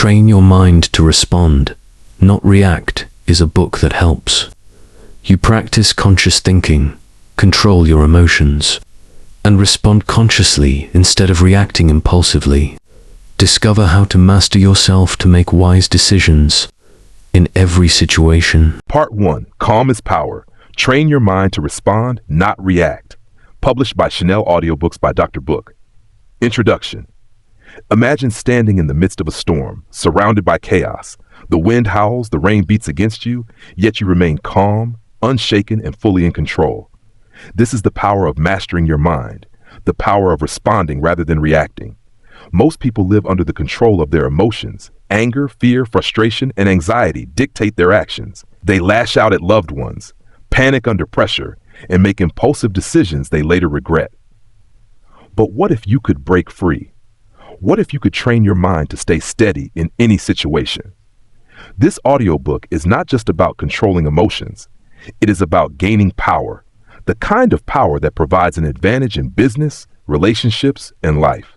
Train Your Mind to Respond, Not React is a book that helps. You practice conscious thinking, control your emotions, and respond consciously instead of reacting impulsively. Discover how to master yourself to make wise decisions in every situation. Part 1. Calm is Power. Train Your Mind to Respond, Not React. Published by Chanel Audiobooks by DrBook. Introduction. Imagine standing in the midst of a storm, surrounded by chaos. The wind howls, the rain beats against you, yet you remain calm, unshaken, and fully in control. This is the power of mastering your mind, the power of responding rather than reacting. Most people live under the control of their emotions. Anger, fear, frustration, and anxiety dictate their actions. They lash out at loved ones, panic under pressure, and make impulsive decisions they later regret. But what if you could break free? What if you could train your mind to stay steady in any situation? This audiobook is not just about controlling emotions. It is about gaining power, the kind of power that provides an advantage in business, relationships, and life.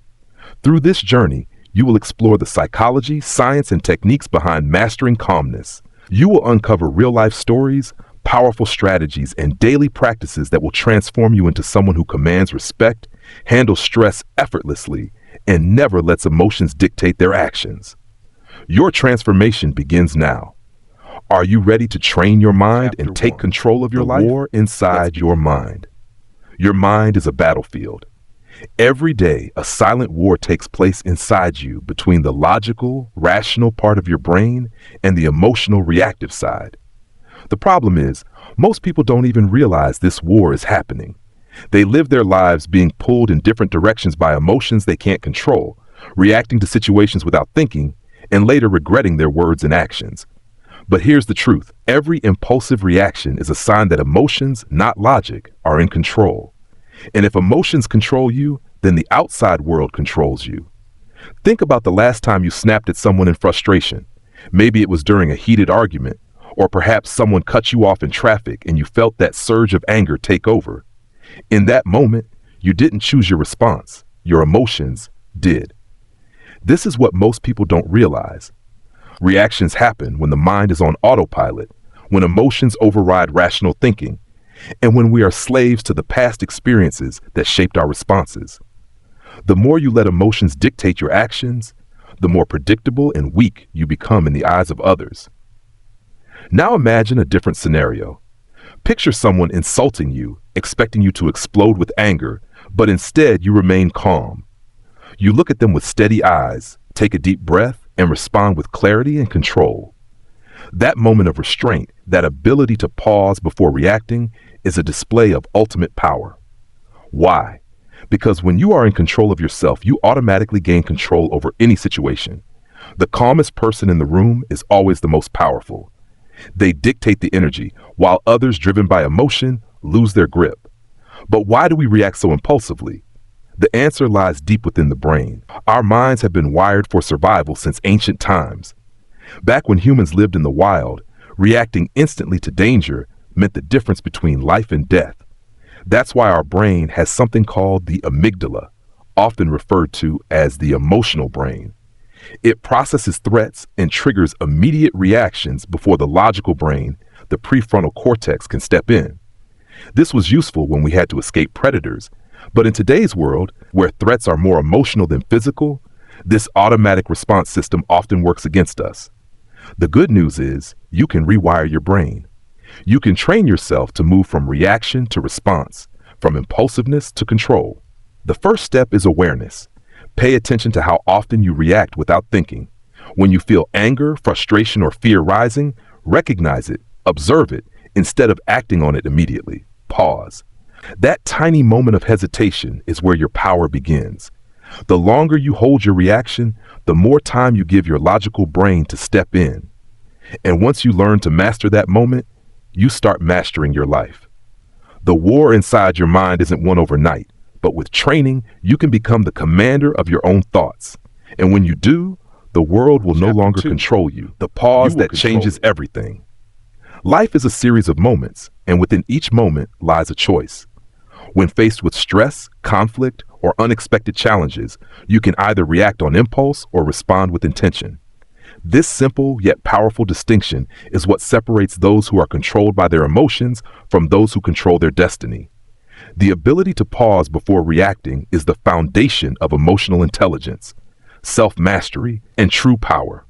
Through this journey, you will explore the psychology, science, and techniques behind mastering calmness. You will uncover real-life stories, powerful strategies, and daily practices that will transform you into someone who commands respect, handles stress effortlessly, and never lets emotions dictate their actions. Your transformation begins now. Are you ready to train your mind and take control of your life? The war inside your mind. Your mind is a battlefield. Every day, a silent war takes place inside you between the logical, rational part of your brain and the emotional, reactive side. The problem is, most people don't even realize this war is happening. They live their lives being pulled in different directions by emotions they can't control, reacting to situations without thinking, and later regretting their words and actions. But here's the truth. Every impulsive reaction is a sign that emotions, not logic, are in control. And if emotions control you, then the outside world controls you. Think about the last time you snapped at someone in frustration. Maybe it was during a heated argument, or perhaps someone cut you off in traffic and you felt that surge of anger take over. In that moment, you didn't choose your response. Your emotions did. This is what most people don't realize. Reactions happen when the mind is on autopilot, when emotions override rational thinking, and when we are slaves to the past experiences that shaped our responses. The more you let emotions dictate your actions, the more predictable and weak you become in the eyes of others. Now imagine a different scenario. Picture someone insulting you, expecting you to explode with anger, but instead you remain calm. You look at them with steady eyes, take a deep breath, and respond with clarity and control. That moment of restraint, that ability to pause before reacting, is a display of ultimate power. Why? Because when you are in control of yourself, you automatically gain control over any situation. The calmest person in the room is always the most powerful. They dictate the energy, while others driven by emotion lose their grip. But why do we react so impulsively? The answer lies deep within the brain. Our minds have been wired for survival since ancient times. Back when humans lived in the wild, reacting instantly to danger meant the difference between life and death. That's why our brain has something called the amygdala, often referred to as the emotional brain. It processes threats and triggers immediate reactions before the logical brain, the prefrontal cortex, can step in. This was useful when we had to escape predators, but in today's world, where threats are more emotional than physical, this automatic response system often works against us. The good news is, you can rewire your brain. You can train yourself to move from reaction to response, from impulsiveness to control. The first step is awareness. Pay attention to how often you react without thinking. When you feel anger, frustration, or fear rising, recognize it, observe it, instead of acting on it immediately. Pause. That tiny moment of hesitation is where your power begins. The longer you hold your reaction, the more time you give your logical brain to step in. And once you learn to master that moment, you start mastering your life. The war inside your mind isn't won overnight, but with training, you can become the commander of your own thoughts. And when you do, the world will no longer control you. The pause that changes everything. Life is a series of moments, and within each moment lies a choice. When faced with stress, conflict, or unexpected challenges, you can either react on impulse or respond with intention. This simple yet powerful distinction is what separates those who are controlled by their emotions from those who control their destiny. The ability to pause before reacting is the foundation of emotional intelligence, self-mastery, and true power.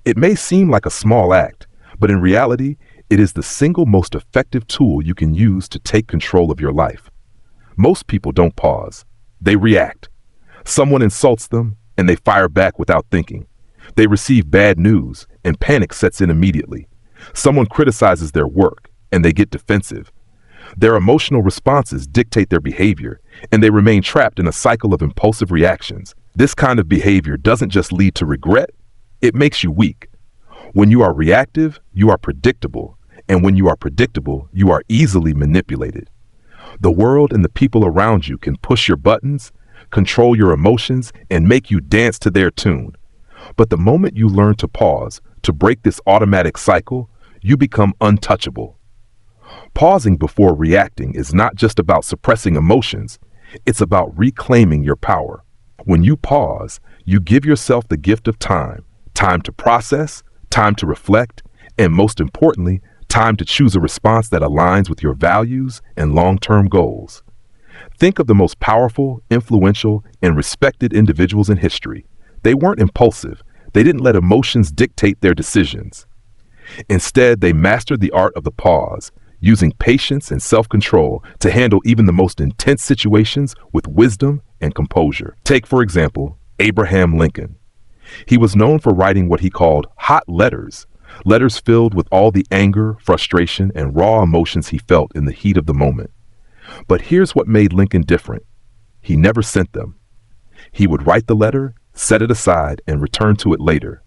It may seem like a small act, but in reality, it is the single most effective tool you can use to take control of your life. Most people don't pause. They react. Someone insults them, and they fire back without thinking. They receive bad news, and panic sets in immediately. Someone criticizes their work, and they get defensive. Their emotional responses dictate their behavior, and they remain trapped in a cycle of impulsive reactions. This kind of behavior doesn't just lead to regret, it makes you weak. When you are reactive, you are predictable, and when you are predictable, you are easily manipulated. The world and the people around you can push your buttons, control your emotions, and make you dance to their tune. But the moment you learn to pause, to break this automatic cycle, you become untouchable. Pausing before reacting is not just about suppressing emotions, it's about reclaiming your power. When you pause, you give yourself the gift of time, time to process, time to reflect, and most importantly, time to choose a response that aligns with your values and long-term goals. Think of the most powerful, influential, and respected individuals in history. They weren't impulsive. They didn't let emotions dictate their decisions. Instead, they mastered the art of the pause, using patience and self-control to handle even the most intense situations with wisdom and composure. Take, for example, Abraham Lincoln. He was known for writing what he called hot letters, letters filled with all the anger, frustration, and raw emotions he felt in the heat of the moment. But here's what made Lincoln different. He never sent them. He would write the letter, set it aside, and return to it later.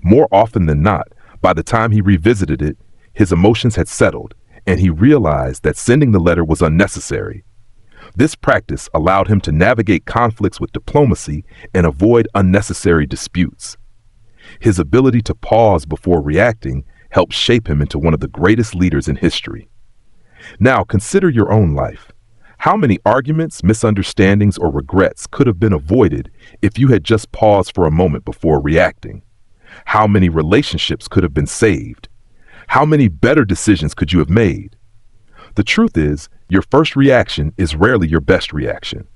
More often than not, by the time he revisited it, his emotions had settled, and he realized that sending the letter was unnecessary. This practice allowed him to navigate conflicts with diplomacy and avoid unnecessary disputes. His ability to pause before reacting helped shape him into one of the greatest leaders in history. Now consider your own life. How many arguments, misunderstandings, or regrets could have been avoided if you had just paused for a moment before reacting? How many relationships could have been saved? How many better decisions could you have made? The truth is, your first reaction is rarely your best reaction.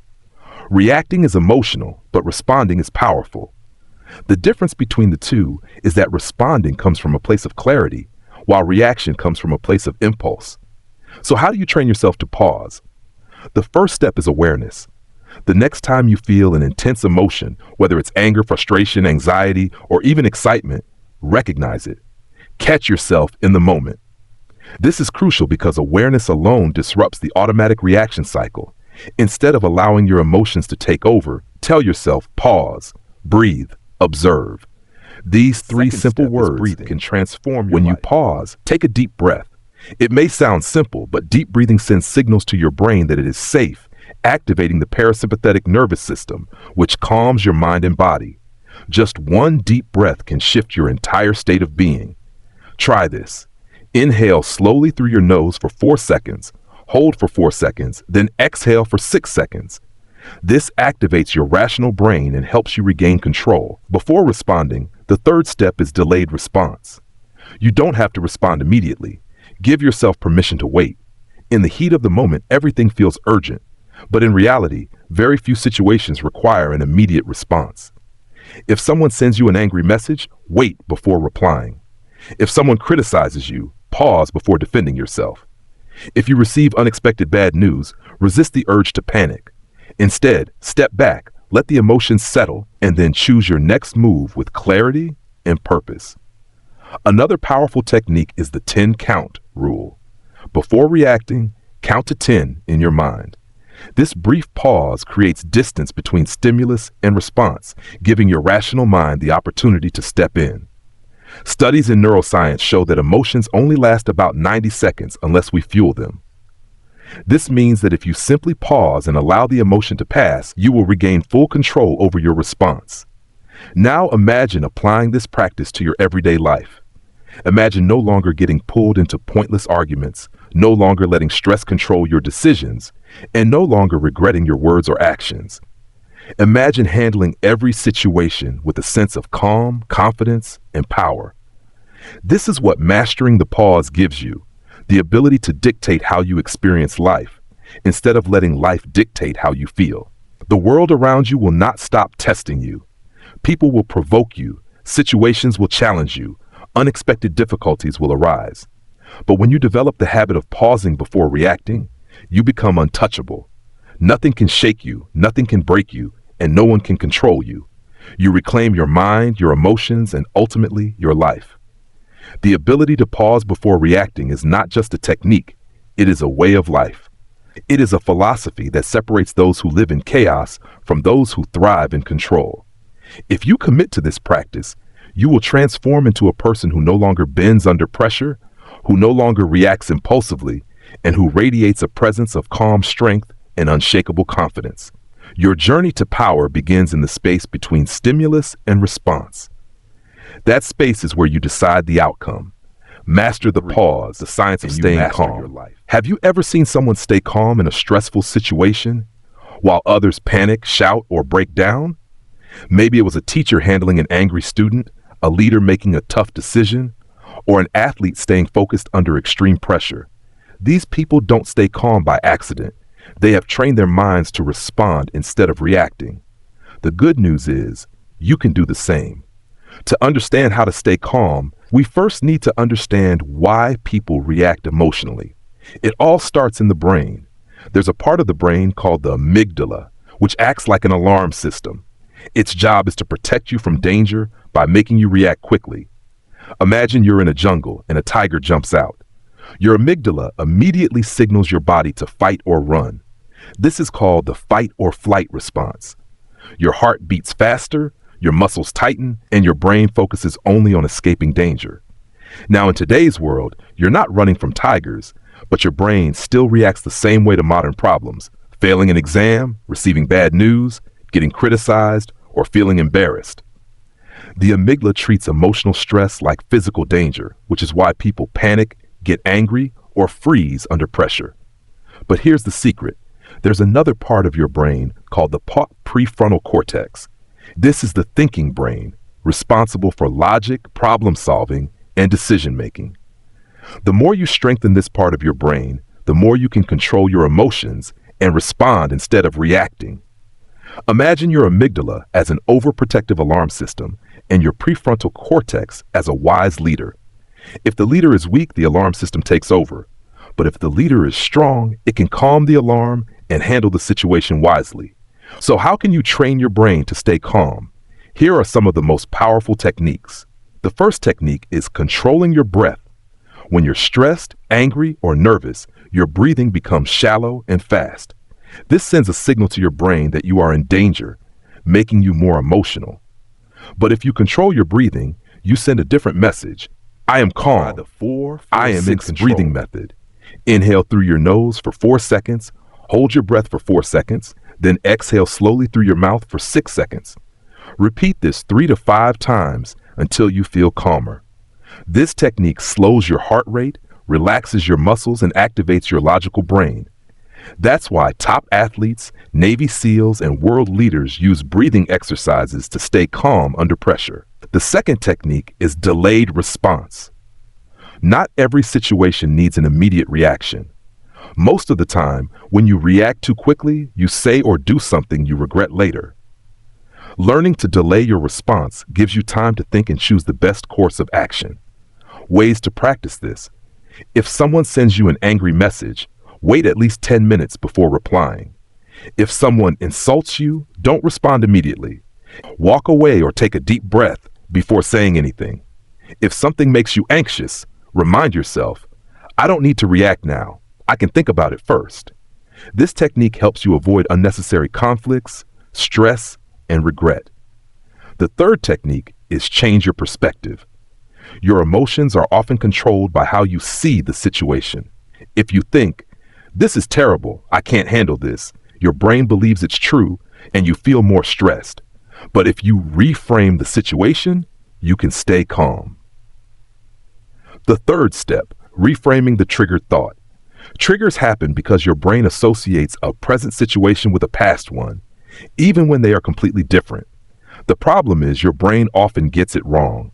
Reacting is emotional, but responding is powerful. The difference between the two is that responding comes from a place of clarity, while reaction comes from a place of impulse. So how do you train yourself to pause? The first step is awareness. The next time you feel an intense emotion, whether it's anger, frustration, anxiety, or even excitement, recognize it. Catch yourself in the moment. This is crucial because awareness alone disrupts the automatic reaction cycle. Instead of allowing your emotions to take over, tell yourself, pause, breathe, observe. These three simple words can transform your life. When you pause, take a deep breath. It may sound simple, but deep breathing sends signals to your brain that it is safe, activating the parasympathetic nervous system, which calms your mind and body. Just one deep breath can shift your entire state of being. Try this. Inhale slowly through your nose for 4 seconds, hold for 4 seconds, then exhale for 6 seconds. This activates your rational brain and helps you regain control. Before responding, the third step is delayed response. You don't have to respond immediately. Give yourself permission to wait. In the heat of the moment, everything feels urgent, but in reality, very few situations require an immediate response. If someone sends you an angry message, wait before replying. If someone criticizes you, pause before defending yourself. If you receive unexpected bad news, resist the urge to panic. Instead, step back, let the emotions settle, and then choose your next move with clarity and purpose. Another powerful technique is the 10 count rule. Before reacting, count to 10 in your mind. This brief pause creates distance between stimulus and response, giving your rational mind the opportunity to step in. Studies in neuroscience show that emotions only last about 90 seconds unless we fuel them. This means that if you simply pause and allow the emotion to pass, you will regain full control over your response. Now imagine applying this practice to your everyday life. Imagine no longer getting pulled into pointless arguments, no longer letting stress control your decisions, and no longer regretting your words or actions. Imagine handling every situation with a sense of calm, confidence, and power. This is what mastering the pause gives you, the ability to dictate how you experience life, instead of letting life dictate how you feel. The world around you will not stop testing you. People will provoke you, situations will challenge you, unexpected difficulties will arise. But when you develop the habit of pausing before reacting, you become untouchable. Nothing can shake you, nothing can break you, and no one can control you. You reclaim your mind, your emotions, and ultimately your life. The ability to pause before reacting is not just a technique, it is a way of life. It is a philosophy that separates those who live in chaos from those who thrive in control. If you commit to this practice, you will transform into a person who no longer bends under pressure, who no longer reacts impulsively, and who radiates a presence of calm strength and unshakable confidence. Your journey to power begins in the space between stimulus and response. That space is where you decide the outcome. Master the pause, the science of staying calm. Have you ever seen someone stay calm in a stressful situation while others panic, shout, or break down? Maybe it was a teacher handling an angry student, a leader making a tough decision, or an athlete staying focused under extreme pressure. These people don't stay calm by accident. They have trained their minds to respond instead of reacting. The good news is, you can do the same. To understand how to stay calm, we first need to understand why people react emotionally. It all starts in the brain. There's a part of the brain called the amygdala, which acts like an alarm system. Its job is to protect you from danger by making you react quickly. Imagine you're in a jungle and a tiger jumps out. Your amygdala immediately signals your body to fight or run. This is called the fight or flight response. Your heart beats faster, your muscles tighten, and your brain focuses only on escaping danger. Now, in today's world, you're not running from tigers, but your brain still reacts the same way to modern problems: failing an exam, receiving bad news, getting criticized, or feeling embarrassed. The amygdala treats emotional stress like physical danger, which is why people panic, get angry, or freeze under pressure. But here's the secret. There's another part of your brain called the prefrontal cortex. This is the thinking brain, responsible for logic, problem solving, and decision making. The more you strengthen this part of your brain, the more you can control your emotions and respond instead of reacting. Imagine your amygdala as an overprotective alarm system and your prefrontal cortex as a wise leader. If the leader is weak, the alarm system takes over. But if the leader is strong, it can calm the alarm and handle the situation wisely. So how can you train your brain to stay calm? Here are some of the most powerful techniques. The first technique is controlling your breath. When you're stressed, angry, or nervous, your breathing becomes shallow and fast. This sends a signal to your brain that you are in danger, making you more emotional. But if you control your breathing, you send a different message. I am calm. I am in control. Breathing method. Inhale through your nose for 4 seconds, hold your breath for 4 seconds, then exhale slowly through your mouth for 6 seconds. Repeat this 3 to 5 times until you feel calmer. This technique slows your heart rate, relaxes your muscles, and activates your logical brain. That's why top athletes, Navy SEALs, and world leaders use breathing exercises to stay calm under pressure. The second technique is delayed response. Not every situation needs an immediate reaction. Most of the time, when you react too quickly, you say or do something you regret later. Learning to delay your response gives you time to think and choose the best course of action. Ways to practice this. If someone sends you an angry message, wait at least 10 minutes before replying. If someone insults you, don't respond immediately. Walk away or take a deep breath before saying anything. If something makes you anxious, remind yourself, I don't need to react now. I can think about it first. This technique helps you avoid unnecessary conflicts, stress, and regret. The third technique is change your perspective. Your emotions are often controlled by how you see the situation. If you think, this is terrible, I can't handle this, your brain believes it's true and you feel more stressed. But if you reframe the situation, you can stay calm. The third step, reframing the triggered thought. Triggers happen because your brain associates a present situation with a past one. even when they are completely different. The problem is your brain often gets it wrong.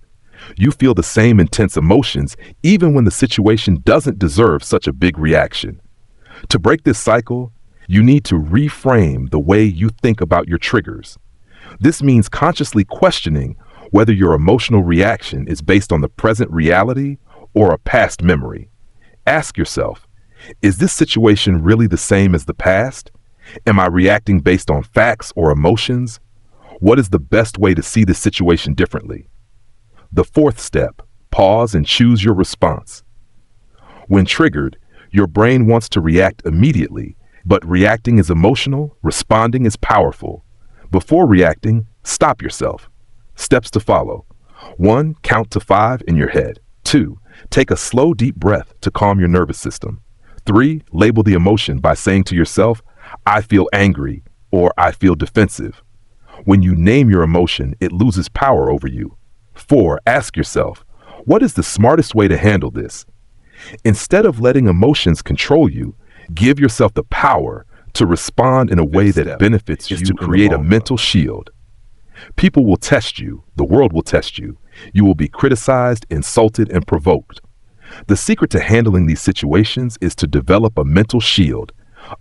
You feel the same intense emotions even when the situation doesn't deserve such a big reaction. To break this cycle, you need to reframe the way you think about your triggers. This means consciously questioning whether your emotional reaction is based on the present reality or a past memory. Ask yourself, is this situation really the same as the past? Am I reacting based on facts or emotions? What is the best way to see this situation differently? The fourth step, pause and choose your response. When triggered, your brain wants to react immediately, but reacting is emotional, responding is powerful. Before reacting, stop yourself. Steps to follow. 1. Count to 5 in your head. 2. Take a slow, deep breath to calm your nervous system. 3. Label the emotion by saying to yourself, I feel angry or I feel defensive. When you name your emotion, it loses power over you. 4. Ask yourself, what is the smartest way to handle this? Instead of letting emotions control you, give yourself the power to respond in a way that benefits you, to create a mental shield. People will test you. The world will test you. You will be criticized, insulted, and provoked. The secret to handling these situations is to develop a mental shield,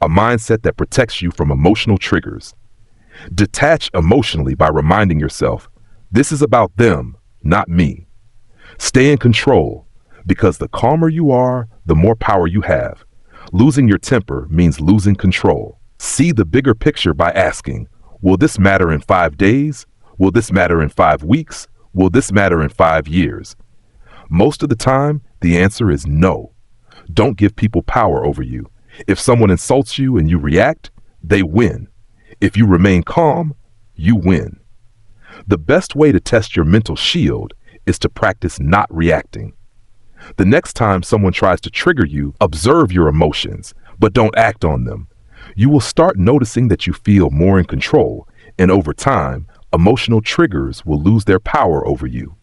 a mindset that protects you from emotional triggers. Detach emotionally by reminding yourself, this is about them, not me. Stay in control, because the calmer you are, the more power you have. Losing your temper means losing control. See the bigger picture by asking, will this matter in 5 days? Will this matter in 5 weeks? Will this matter in 5 years? Most of the time, the answer is no. Don't give people power over you. If someone insults you and you react, they win. If you remain calm, you win. The best way to test your mental shield is to practice not reacting. The next time someone tries to trigger you, observe your emotions, but don't act on them. You will start noticing that you feel more in control, and over time, emotional triggers will lose their power over you.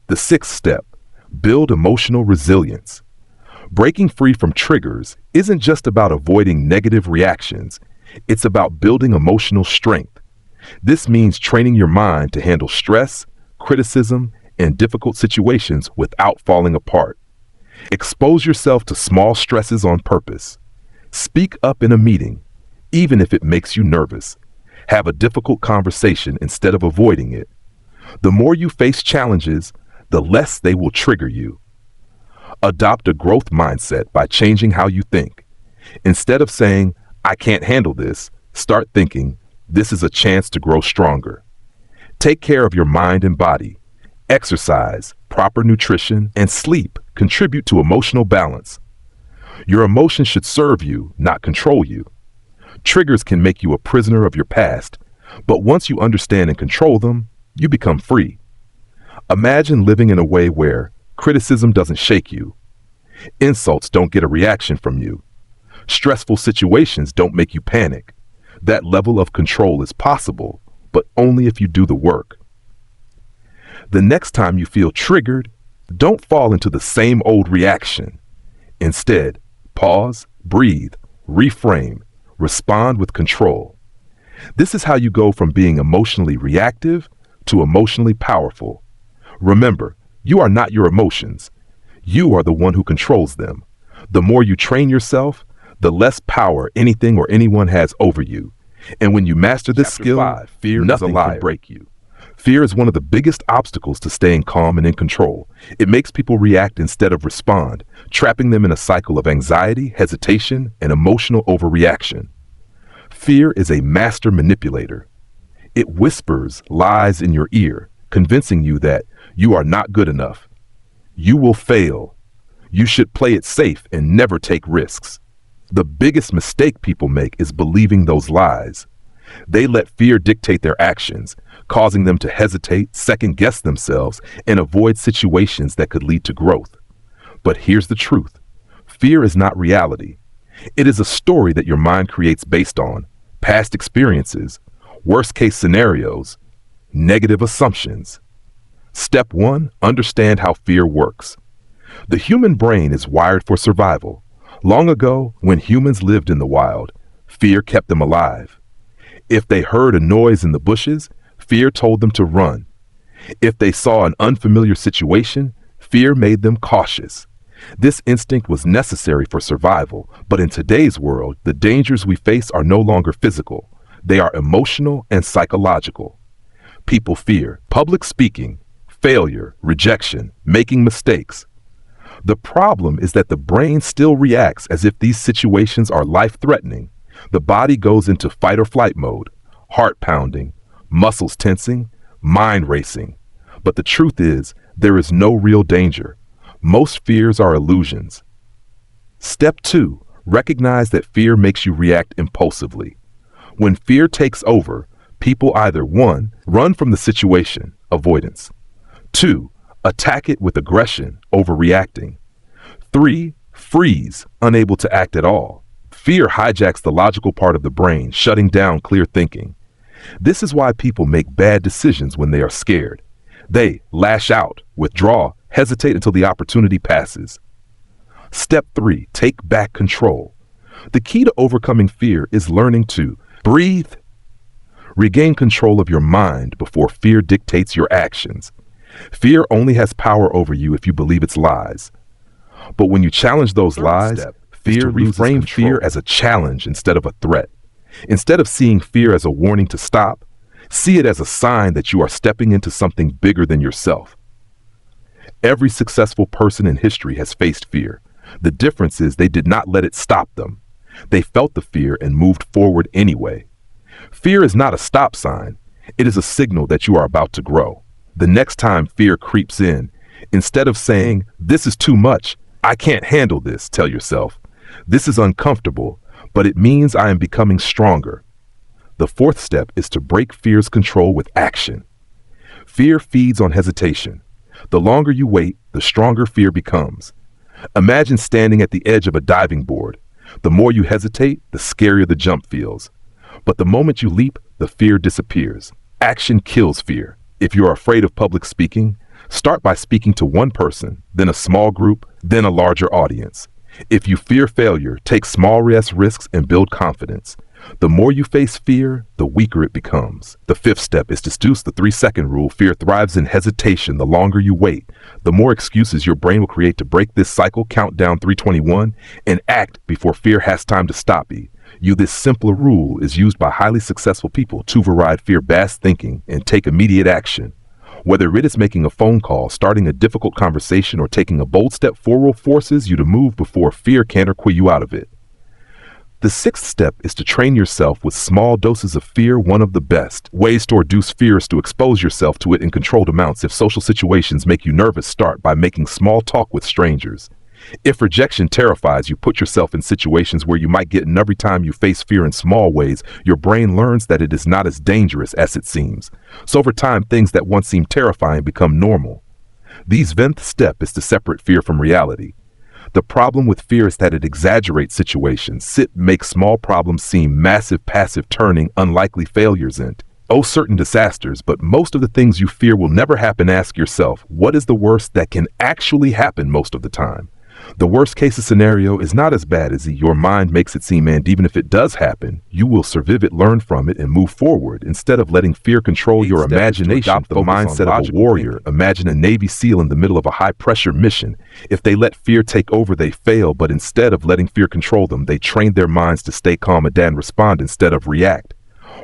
The sixth step, build emotional resilience. Breaking free from triggers isn't just about avoiding negative reactions. It's about building emotional strength. This means training your mind to handle stress, criticism, and difficult situations without falling apart. Expose yourself to small stresses on purpose. Speak up in a meeting, even if it makes you nervous. Have a difficult conversation instead of avoiding it. The more you face challenges, the less they will trigger you. Adopt a growth mindset by changing how you think. Instead of saying, I can't handle this, start thinking, this is a chance to grow stronger. Take care of your mind and body. Exercise, proper nutrition, and sleep contribute to emotional balance. Your emotions should serve you, not control you. Triggers can make you a prisoner of your past, but once you understand and control them, you become free. Imagine living in a way where criticism doesn't shake you. Insults don't get a reaction from you. Stressful situations don't make you panic. That level of control is possible, but only if you do the work. The next time you feel triggered, don't fall into the same old reaction. Instead, pause, breathe, reframe, respond with control. This is how you go from being emotionally reactive to emotionally powerful. Remember, you are not your emotions. You are the one who controls them. The more you train yourself, the less power anything or anyone has over you. And when you master this skill, fear nothing can break you. Fear is one of the biggest obstacles to staying calm and in control. It makes people react instead of respond, trapping them in a cycle of anxiety, hesitation, and emotional overreaction. Fear is a master manipulator. It whispers lies in your ear, convincing you that you are not good enough. You will fail. You should play it safe and never take risks. The biggest mistake people make is believing those lies. They let fear dictate their actions, causing them to hesitate, second-guess themselves, and avoid situations that could lead to growth. But here's the truth. Fear is not reality. It is a story that your mind creates based on past experiences, worst-case scenarios, negative assumptions. Step 1, understand how fear works. The human brain is wired for survival. Long ago, when humans lived in the wild, fear kept them alive. If they heard a noise in the bushes, fear told them to run. If they saw an unfamiliar situation, fear made them cautious. This instinct was necessary for survival, but in today's world, the dangers we face are no longer physical. They are emotional and psychological. People fear public speaking, failure, rejection, making mistakes. The problem is that the brain still reacts as if these situations are life-threatening. The body goes into fight or flight mode, heart pounding, muscles tensing, mind racing. But the truth is, there is no real danger. Most fears are illusions. Step 2, recognize that fear makes you react impulsively. When fear takes over, people either 1, run from the situation, avoidance. 2, attack it with aggression, overreacting. 3, freeze, unable to act at all. Fear hijacks the logical part of the brain, shutting down clear thinking. This is why people make bad decisions when they are scared. They lash out, withdraw, hesitate until the opportunity passes. Step 3, take back control. The key to overcoming fear is learning to breathe. Regain control of your mind before fear dictates your actions. Fear only has power over you if you believe its lies. But when you challenge those lies, fear reframe fear as a challenge instead of a threat. Instead of seeing fear as a warning to stop, see it as a sign that you are stepping into something bigger than yourself. Every successful person in history has faced fear. The difference is they did not let it stop them. They felt the fear and moved forward anyway. Fear is not a stop sign. It is a signal that you are about to grow. The next time fear creeps in, instead of saying, "This is too much, I can't handle this," tell yourself, "This is uncomfortable, but it means I am becoming stronger." The 4th step is to break fear's control with action. Fear feeds on hesitation. The longer you wait, the stronger fear becomes. Imagine standing at the edge of a diving board. The more you hesitate, the scarier the jump feels. But the moment you leap, the fear disappears. Action kills fear. If you're afraid of public speaking, start by speaking to one person, then a small group, then a larger audience. If you fear failure, take small risks and build confidence. The more you face fear, the weaker it becomes. The 5th step is to seduce the 3-second rule. Fear thrives in hesitation. The longer you wait, the more excuses your brain will create to break this cycle. Count down 321 and act before fear has time to stop you. This simpler rule is used by highly successful people to override fear-based thinking and take immediate action. Whether it is making a phone call, starting a difficult conversation, or taking a bold step forward, forces you to move before fear can quit you out of it. The 6th step is to train yourself with small doses of fear. One of the best ways to reduce fear is to expose yourself to it in controlled amounts. If social situations make you nervous, start by making small talk with strangers. If rejection terrifies you, put yourself in situations where you might get in. Every time you face fear in small ways, your brain learns that it is not as dangerous as it seems. So over time, things that once seemed terrifying become normal. The 7th step is to separate fear from reality. The problem with fear is that it exaggerates situations. It makes small problems seem massive, passive, turning unlikely failures into certain disasters. But most of the things you fear will never happen. Ask yourself, what is the worst that can actually happen most of the time? The worst case scenario is not as bad as your mind makes it seem, and even if it does happen, you will survive it, learn from it, and move forward. Instead of letting fear control your imagination, adopt the mindset of a warrior. Imagine a Navy SEAL in the middle of a high-pressure mission. If they let fear take over, they fail, but instead of letting fear control them, they train their minds to stay calm and respond instead of react.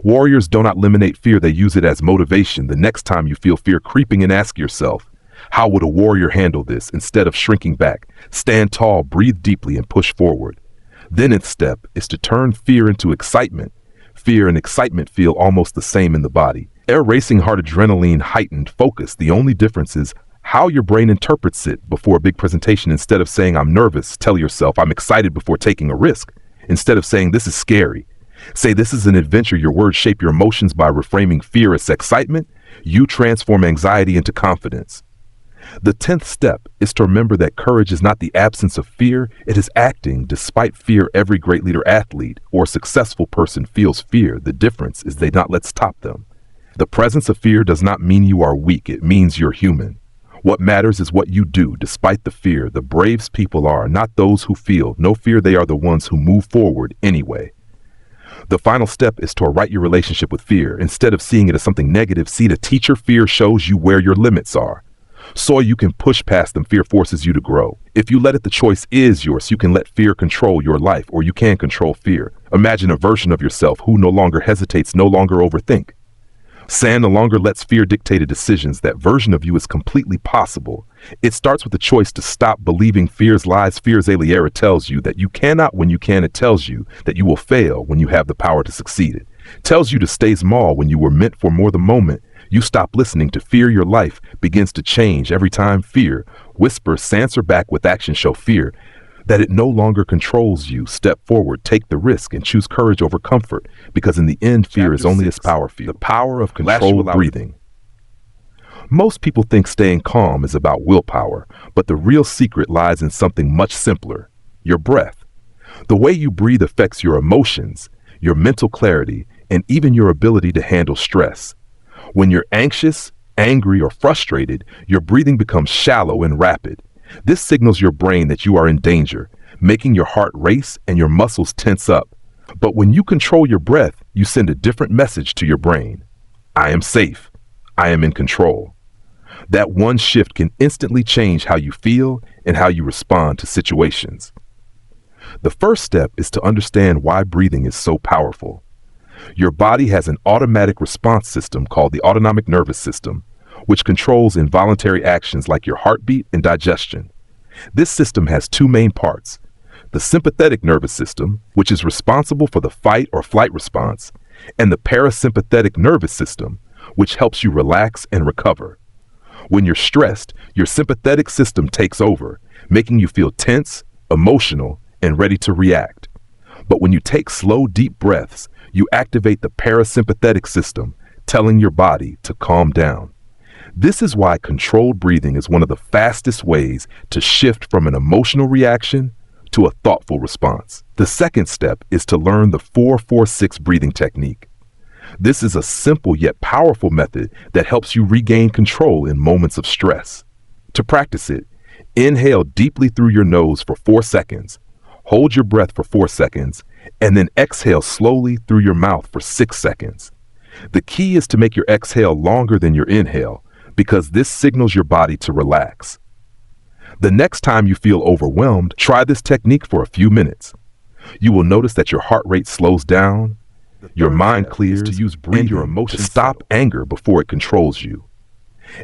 Warriors do not eliminate fear, they use it as motivation. The next time you feel fear creeping in, ask yourself, how would a warrior handle this? Instead of shrinking back, stand tall, breathe deeply, and push forward. The 9th step is to turn fear into excitement. Fear and excitement feel almost the same in the body. Air racing, heart, adrenaline, heightened focus. The only difference is how your brain interprets it. Before a big presentation, instead of saying "I'm nervous," tell yourself "I'm excited" before taking a risk. Instead of saying "this is scary," say "this is an adventure." Your words shape your emotions. By reframing fear as excitement, you transform anxiety into confidence. The 10th step is to remember that courage is not the absence of fear, it is acting despite fear. Every great leader, athlete, or successful person feels fear. The difference is they not let stop them. The presence of fear does not mean you are weak, it means you're human. What matters is what you do despite the fear. The bravest people are not those who feel no fear, they are the ones who move forward anyway. The final step is to right your relationship with fear. Instead of seeing it as something negative, see the teacher. Fear shows you where your limits are. So you can push past them. Fear forces you to grow. If you let it, the choice is yours. You can let fear control your life, or you can control fear. Imagine a version of yourself who no longer hesitates, no longer overthink. Sand no longer lets fear dictate decisions. That version of you is completely possible. It starts with the choice to stop believing fear's lies. Fear's aliera tells you that you cannot when you can. It tells you that you will fail when you have the power to succeed. It tells you to stay small when you were meant for more. The moment you stop listening to fear, your life begins to change. Every time fear whispers, answer back with action. Show fear that it no longer controls you. Step forward, take the risk, and choose courage over comfort, because in the end, fear is only as powerful. The power of controlled breathing. Most people think staying calm is about willpower, but the real secret lies in something much simpler: your breath. The way you breathe affects your emotions, your mental clarity, and even your ability to handle stress. When you're anxious, angry, or frustrated, your breathing becomes shallow and rapid. This signals your brain that you are in danger, making your heart race and your muscles tense up. But when you control your breath, you send a different message to your brain. I am safe. I am in control. That one shift can instantly change how you feel and how you respond to situations. The first step is to understand why breathing is so powerful. Your body has an automatic response system called the autonomic nervous system, which controls involuntary actions like your heartbeat and digestion. This system has two main parts: the sympathetic nervous system, which is responsible for the fight or flight response, and the parasympathetic nervous system, which helps you relax and recover. When you're stressed, your sympathetic system takes over, making you feel tense, emotional, and ready to react. But when you take slow, deep breaths, you activate the parasympathetic system, telling your body to calm down. This is why controlled breathing is one of the fastest ways to shift from an emotional reaction to a thoughtful response. The second step is to learn the 4-4-6 breathing technique. This is a simple yet powerful method that helps you regain control in moments of stress. To practice it, inhale deeply through your nose for 4 seconds, hold your breath for 4 seconds, and then exhale slowly through your mouth for 6 seconds. The key is to make your exhale longer than your inhale, because this signals your body to relax. The next time you feel overwhelmed, try this technique for a few minutes. You will notice that your heart rate slows down, your mind clears, to use breathing, and your emotions to stop anger before it controls you.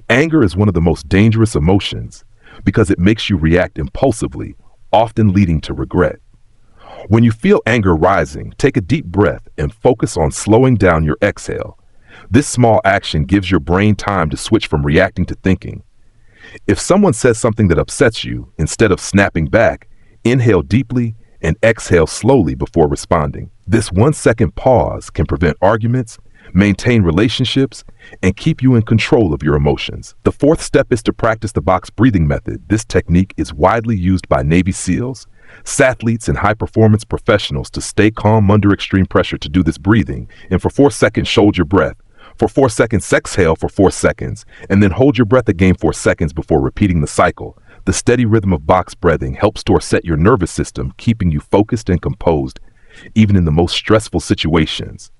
Anger is one of the most dangerous emotions because it makes you react impulsively, often leading to regret. When you feel anger rising, take a deep breath and focus on slowing down your exhale. This small action gives your brain time to switch from reacting to thinking. If someone says something that upsets you, instead of snapping back, inhale deeply and exhale slowly before responding. This 1-second pause can prevent arguments, maintain relationships, and keep you in control of your emotions. The fourth step is to practice the box breathing method. This technique is widely used by Navy SEALs, athletes, and high-performance professionals to stay calm under extreme pressure. To do this breathing, and for 4 seconds, hold your breath. For 4 seconds, exhale for 4 seconds, and then hold your breath again 4 seconds before repeating the cycle. The steady rhythm of box breathing helps to reset your nervous system, keeping you focused and composed, even in the most stressful situations.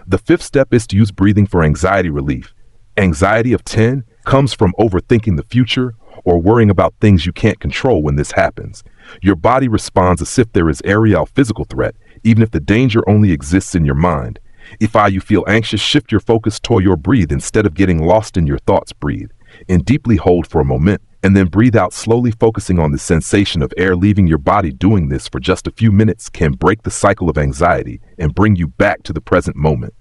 The fifth step is to use breathing for anxiety relief. Anxiety of 10 comes from overthinking the future or worrying about things you can't control. When this happens, your body responds as if there is a real physical threat, even if the danger only exists in your mind. If you feel anxious, shift your focus toward your breathe. Instead of getting lost in your thoughts, breathe and deeply hold for a moment, and then breathe out slowly, focusing on the sensation of air leaving your body. Doing this for just a few minutes can break the cycle of anxiety and bring you back to the present moment.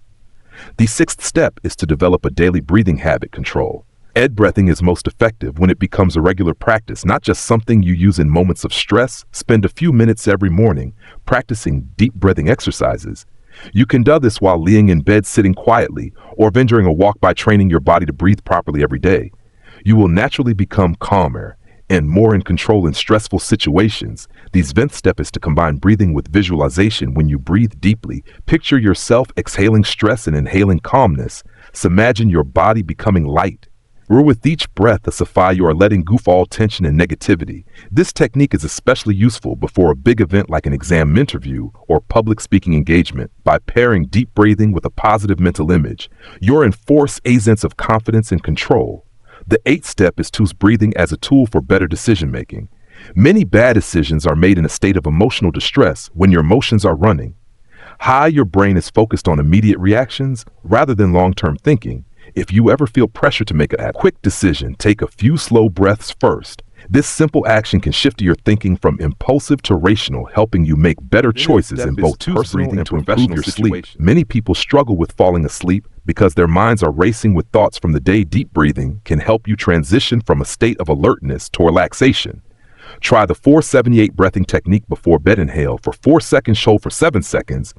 The sixth step is to develop a daily breathing habit. Control. Breathing is most effective when it becomes a regular practice, not just something you use in moments of stress. Spend a few minutes every morning practicing deep breathing exercises. You can do this while laying in bed, sitting quietly, or venturing a walk. By training your body to breathe properly every day, you will naturally become calmer and more in control in stressful situations. The seventh step is to combine breathing with visualization. When you breathe deeply, picture yourself exhaling stress and inhaling calmness. So imagine your body becoming light, Or with each breath, a sigh, you are letting go of all tension and negativity. This technique is especially useful before a big event like an exam interview or public speaking engagement. By pairing deep breathing with a positive mental image, you're enforcing a sense of confidence and control. The eighth step is to use breathing as a tool for better decision making. Many bad decisions are made in a state of emotional distress when your emotions are running high. Your brain is focused on immediate reactions rather than long-term thinking. If you ever feel pressure to make a quick decision, take a few slow breaths first. This simple action can shift your thinking from impulsive to rational, helping you make better choices in both personal and professional sleep. Many people struggle with falling asleep because their minds are racing with thoughts from the day. Deep breathing can help you transition from a state of alertness to relaxation. Try the 478 breathing technique before bed. Inhale for 4 seconds, hold for 7 seconds,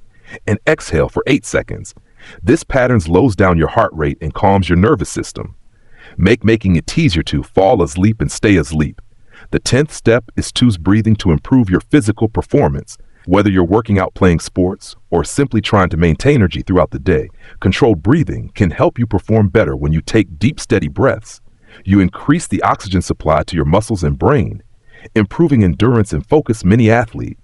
and exhale for 8 seconds. This pattern slows down your heart rate and calms your nervous system, making it easier to fall asleep and stay asleep. The 10th step is to use breathing to improve your physical performance. Whether you're working out, playing sports, or simply trying to maintain energy throughout the day, controlled breathing can help you perform better. When you take deep, steady breaths, you increase the oxygen supply to your muscles and brain, improving endurance and focus. Many athletes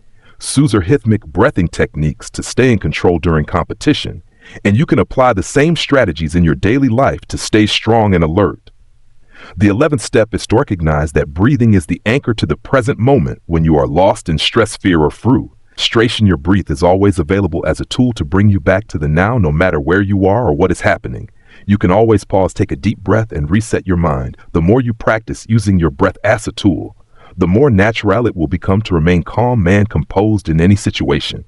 use rhythmic breathing techniques to stay in control during competition, and you can apply the same strategies in your daily life to stay strong and alert. The 11th step is to recognize that breathing is the anchor to the present moment. When you are lost in stress, fear, or frustration, your breath is always available as a tool to bring you back to the now. No matter where you are or what is happening, you can always pause, take a deep breath, and reset your mind. The more you practice using your breath as a tool, the more natural it will become to remain calm and composed in any situation.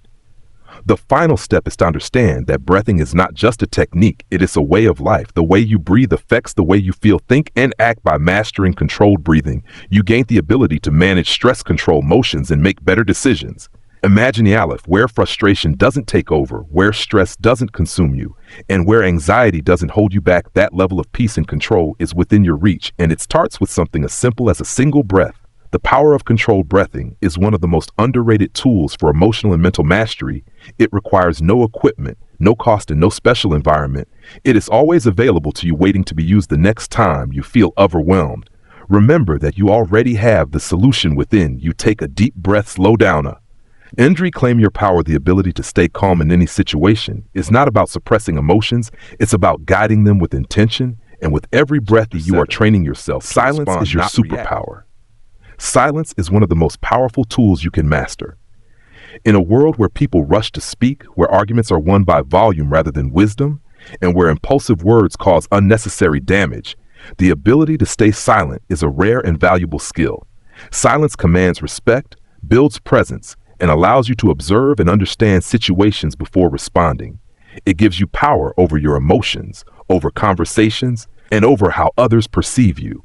The final step is to understand that breathing is not just a technique, it is a way of life. The way you breathe affects the way you feel, think, and act. By mastering controlled breathing, you gain the ability to manage stress, control emotions, and make better decisions. Imagine the Aleph, where frustration doesn't take over, where stress doesn't consume you, and where anxiety doesn't hold you back. That level of peace and control is within your reach, and it starts with something as simple as a single breath. The power of controlled breathing is one of the most underrated tools for emotional and mental mastery. It requires no equipment, no cost, and no special environment. It is always available to you, waiting to be used the next time you feel overwhelmed. Remember that you already have the solution within you. Take a deep breath, slow down, and reclaim your power. The ability to stay calm in any situation is not about suppressing emotions, it's about guiding them with intention. And with every breath that you are training yourself, silence is your superpower. Silence is one of the most powerful tools you can master. In a world where people rush to speak, where arguments are won by volume rather than wisdom, and where impulsive words cause unnecessary damage, the ability to stay silent is a rare and valuable skill. Silence commands respect, builds presence, and allows you to observe and understand situations before responding. It gives you power over your emotions, over conversations, and over how others perceive you.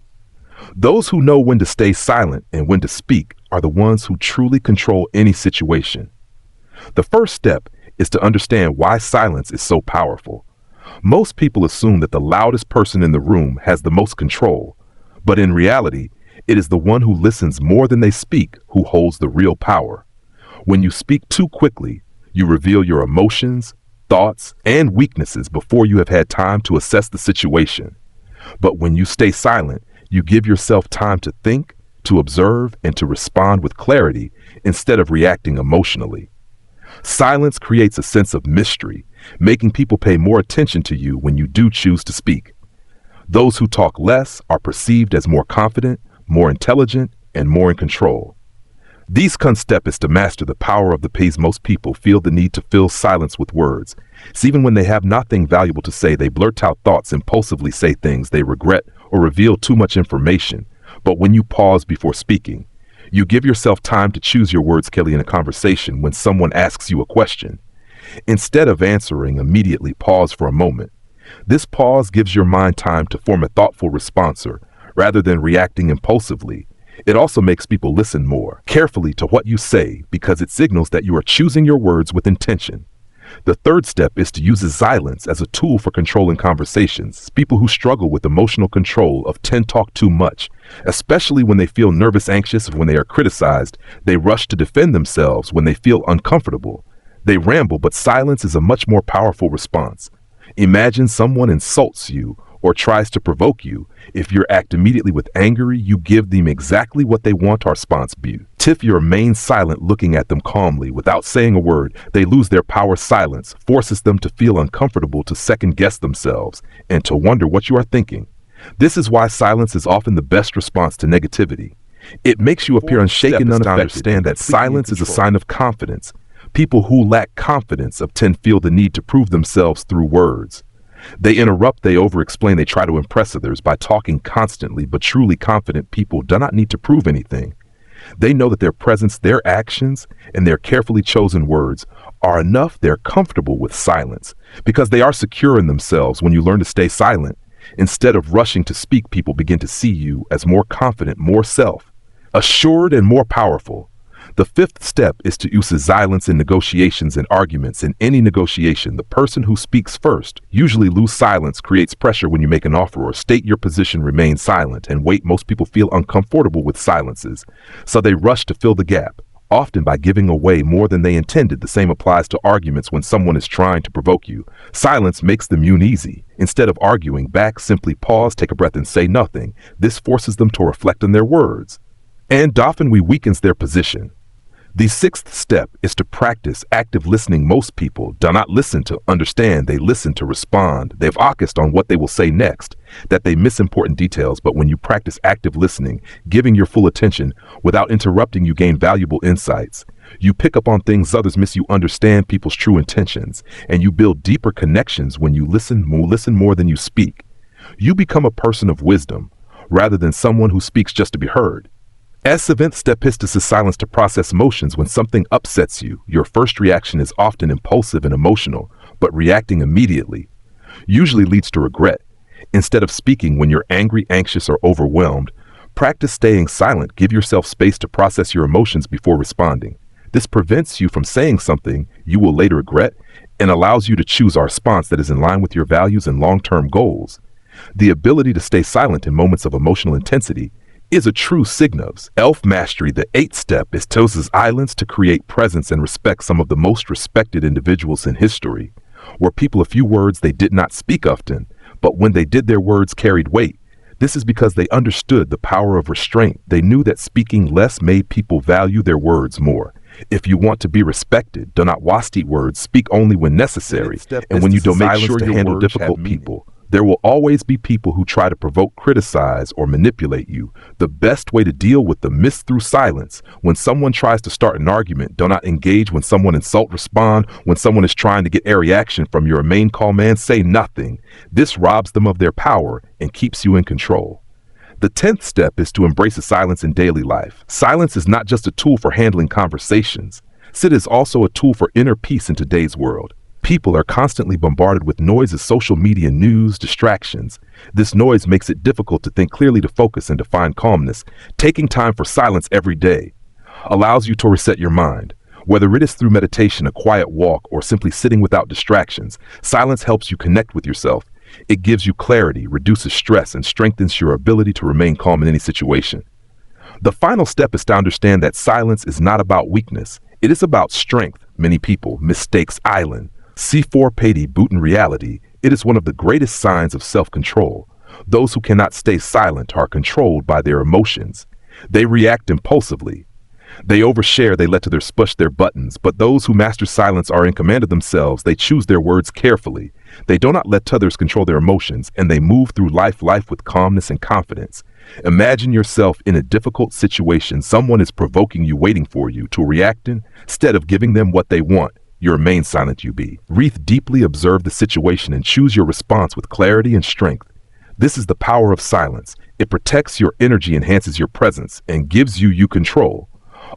Those who know when to stay silent and when to speak are the ones who truly control any situation. The first step is to understand why silence is so powerful. Most people assume that the loudest person in the room has the most control, but in reality, it is the one who listens more than they speak who holds the real power. When you speak too quickly, you reveal your emotions, thoughts, and weaknesses before you have had time to assess the situation. But when you stay silent, you give yourself time to think, to observe, and to respond with clarity instead of reacting emotionally. Silence creates a sense of mystery, making people pay more attention to you when you do choose to speak. Those who talk less are perceived as more confident, more intelligent, and more in control. The second step is to master the power of the pace. Most people feel the need to fill silence with words. So even when they have nothing valuable to say, they blurt out thoughts, impulsively say things they regret, or reveal too much information. But when you pause before speaking, you give yourself time to choose your words carefully. In a conversation, when someone asks you a question, instead of answering immediately, pause for a moment. This pause gives your mind time to form a thoughtful response rather than reacting impulsively. It also makes people listen more carefully to what you say because it signals that you are choosing your words with intention. The third step is to use silence as a tool for controlling conversations. People who struggle with emotional control tend to talk too much, especially when they feel nervous, anxious, or when they are criticized. They rush to defend themselves when they feel uncomfortable. They ramble, but silence is a much more powerful response. Imagine someone insults you or tries to provoke you, if you act immediately with anger, you give them exactly what they want our response be. If you remain silent looking at them calmly without saying a word, they lose their power. Silence forces them to feel uncomfortable, to second guess themselves, and to wonder what you are thinking. This is why silence is often the best response to negativity. It makes you appear unshaken and unaffected. Understand that silence is a sign of confidence. People who lack confidence often feel the need to prove themselves through words. They interrupt, they over-explain, they try to impress others by talking constantly, but truly confident people do not need to prove anything. They know that their presence, their actions, and their carefully chosen words are enough. They're comfortable with silence because they are secure in themselves. When you learn to stay silent, instead of rushing to speak, people begin to see you as more confident, more self-assured, and more powerful. The fifth step is to use silence in negotiations and arguments. In any negotiation, the person who speaks first usually loses. Silence creates pressure. When you make an offer or state your position, remain silent and wait. Most people feel uncomfortable with silences, so they rush to fill the gap, often by giving away more than they intended. The same applies to arguments. When someone is trying to provoke you, silence makes them uneasy. Instead of arguing back, simply pause, take a breath, and say nothing. This forces them to reflect on their words, and often weakens their position. The sixth step is to practice active listening. Most people do not listen to understand, they listen to respond. They focus on what they will say next, that they miss important details. But when you practice active listening, giving your full attention without interrupting, you gain valuable insights. You pick up on things others miss, you understand people's true intentions, and you build deeper connections. When you listen more than you speak, you become a person of wisdom rather than someone who speaks just to be heard. Seventh step is to silence, to process emotions. When something upsets you, your first reaction is often impulsive and emotional, but reacting immediately usually leads to regret. Instead of speaking when you're angry, anxious, or overwhelmed, practice staying silent. Give yourself space to process your emotions before responding. This prevents you from saying something you will later regret and allows you to choose a response that is in line with your values and long-term goals. The ability to stay silent in moments of emotional intensity is a true sign of self-mastery. The eighth step is to use silence to create presence and respect. Some of the most respected individuals in history were people of few words. They did not speak often, but when they did, their words carried weight. This is because they understood the power of restraint. They knew that speaking less made people value their words more. If you want to be respected, do not waste words. Speak only when necessary, and when you do, make sure to handle difficult people. There will always be people who try to provoke, criticize, or manipulate you. The best way to deal with them is through silence. When someone tries to start an argument, do not engage. When someone insults, respond. When someone is trying to get a reaction from your main call man, say nothing. This robs them of their power and keeps you in control. The 10th step is to embrace the silence in daily life. Silence is not just a tool for handling conversations. It is also a tool for inner peace in today's world. People are constantly bombarded with noises, social media, news, distractions. This noise makes it difficult to think clearly, to focus, and to find calmness. Taking time for silence every day allows you to reset your mind. Whether it is through meditation, a quiet walk, or simply sitting without distractions, silence helps you connect with yourself. It gives you clarity, reduces stress, and strengthens your ability to remain calm in any situation. The final step is to understand that silence is not about weakness. It is about strength. Many people mistake silence C4 Pady boot. In reality, it is one of the greatest signs of self-control. Those who cannot stay silent are controlled by their emotions. They react impulsively. They overshare, they let others push their buttons. But those who master silence are in command of themselves. They choose their words carefully. They do not let others control their emotions, and they move through life with calmness and confidence. Imagine yourself in a difficult situation. Someone is provoking you, waiting for you to react. Instead of giving them what they want, you remain silent. You breathe deeply, observe the situation, and choose your response with clarity and strength. This is the power of silence. It protects your energy, enhances your presence, and gives you control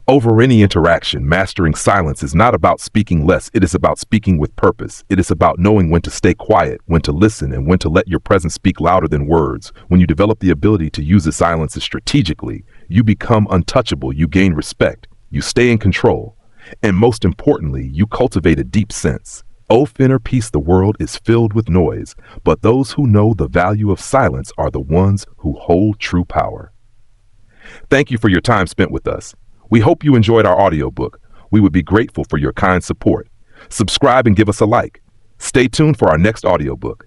over any interaction. Mastering silence is not about speaking less. It is about speaking with purpose. It is about knowing when to stay quiet, when to listen, and when to let your presence speak louder than words. When you develop the ability to use the silences strategically, you become untouchable. You gain respect. You stay in control. And most importantly, you cultivate a deep sense of inner peace. The world is filled with noise, but those who know the value of silence are the ones who hold true power. Thank you for your time spent with us. We hope you enjoyed our audiobook. We would be grateful for your kind support. Subscribe and give us a like. Stay tuned for our next audiobook.